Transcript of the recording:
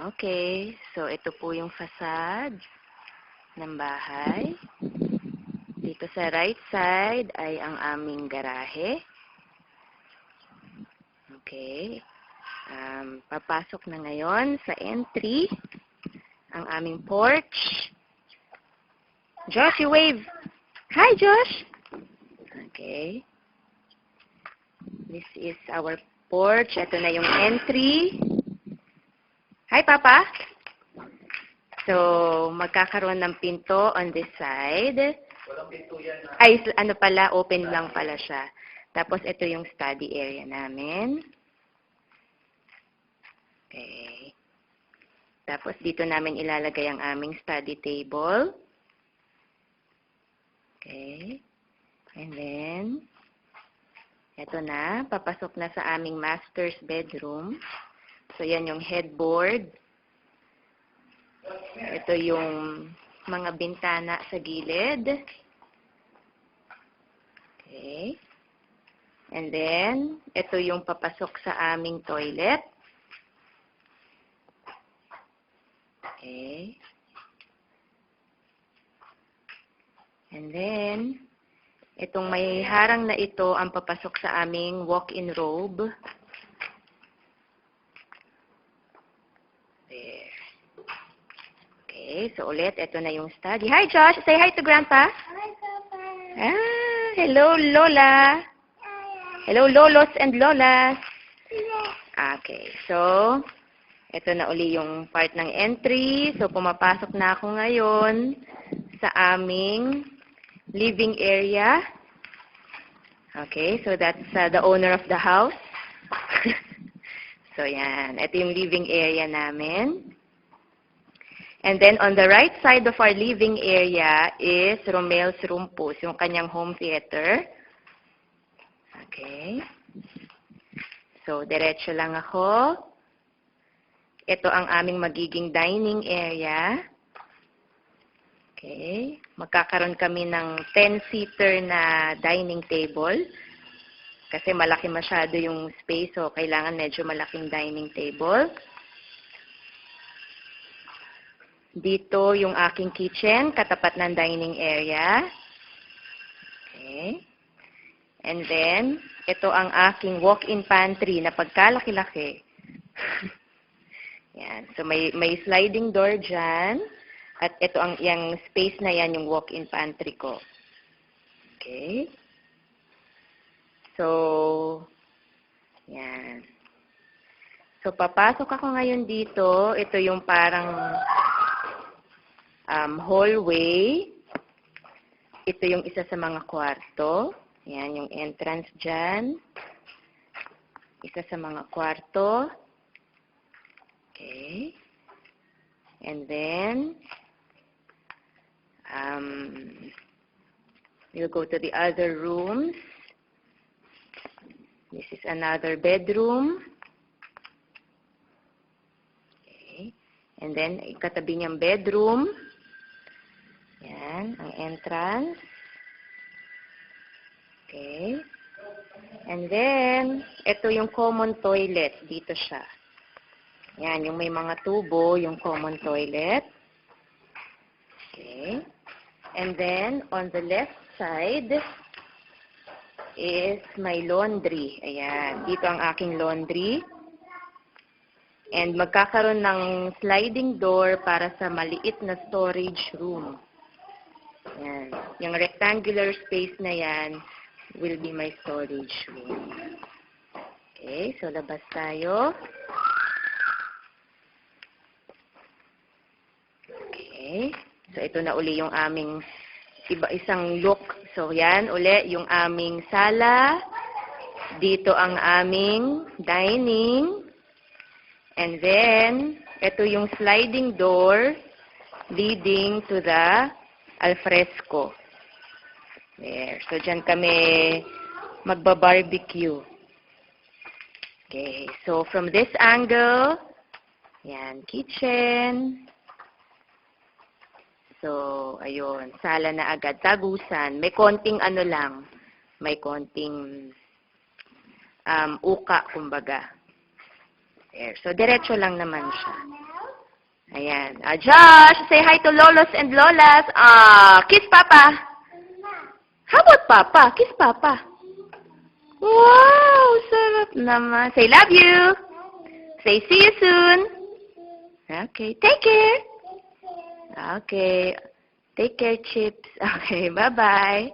Okay, so ito po yung facade ng bahay. Dito sa right side ay ang aming garahe. Okay. Papasok na ngayon sa entry ang aming porch. Josh, you wave. Hi, Josh. Okay. This is our porch. Ito na yung entry. Hi, Papa. So, magkakaroon ng pinto on this side. Walang pinto yan. Ay, ano pala, open lang pala siya. Tapos, ito yung study area namin. Okay. Tapos, dito namin ilalagay ang aming study table. Okay. And then, ito na, papasok na sa aming master's bedroom. So, yan yung headboard. Ito yung mga bintana sa gilid. Okay. And then, ito yung papasok sa aming toilet. Okay. And then, itong may harang na ito ang papasok sa aming walk-in robe. There. Okay, so ulit, ito na yung study. Hi, Josh! Say hi to Grandpa! Hi, Papa. Hello, Lola! Hello, Lolos and Lolas! Okay, so, ito na uli yung part ng entry. So, pumapasok na ako ngayon sa aming living area. Okay, so that's the owner of the house. So, yan. Ito yung living area namin. And then, on the right side of our living area is Romel's room po, yung kanyang home theater. Okay. So, diretso lang ako. Ito ang aming magiging dining area. Okay. Magkakaroon kami ng 10-seater na dining table. Kasi malaki masyado yung space, so kailangan medyo malaking dining table. Dito yung aking kitchen, katapat ng dining area. Okay. And then, ito ang aking walk-in pantry na pagkalaki-laki. Yan. So, may sliding door dyan. At ito yung space na yan, yung walk-in pantry ko. Okay. So, yan. So, papasok ako ngayon dito. Ito yung parang hallway. Ito yung isa sa mga kwarto. Yan, yung entrance dyan. Isa sa mga kwarto. Okay. And then, we'll go to the other rooms. This is another bedroom. Okay. And then, katabi niyang bedroom. Yan, ang entrance. Okay. And then, ito yung common toilet. Dito siya. Yan, yung may mga tubo, yung common toilet. Okay. And then, on the left side is my laundry. Ayan, dito ang aking laundry. And magkakaroon ng sliding door para sa maliit na storage room. Ayan. Yung rectangular space na yan will be my storage room. Okay, so labas tayo. Okay. So, ito na uli yung aming isang look. So, yan, uli yung aming sala. Dito ang aming dining. And then, ito yung sliding door leading to the alfresco. There. So, dyan kami magba-barbecue. Okay. So, from this angle, yan, kitchen. So, ayun, sala na agad. Tagusan. May konting ano lang. May konting uka, kumbaga. There. So, diretso lang naman siya. Ayan. Josh, say hi to Lolos and Lolas. Kiss Papa. How about Papa? Kiss Papa. Wow, sarap naman. Say love you. Say see you soon. Okay, take care. Okay. Take care, Chips. Okay, bye-bye.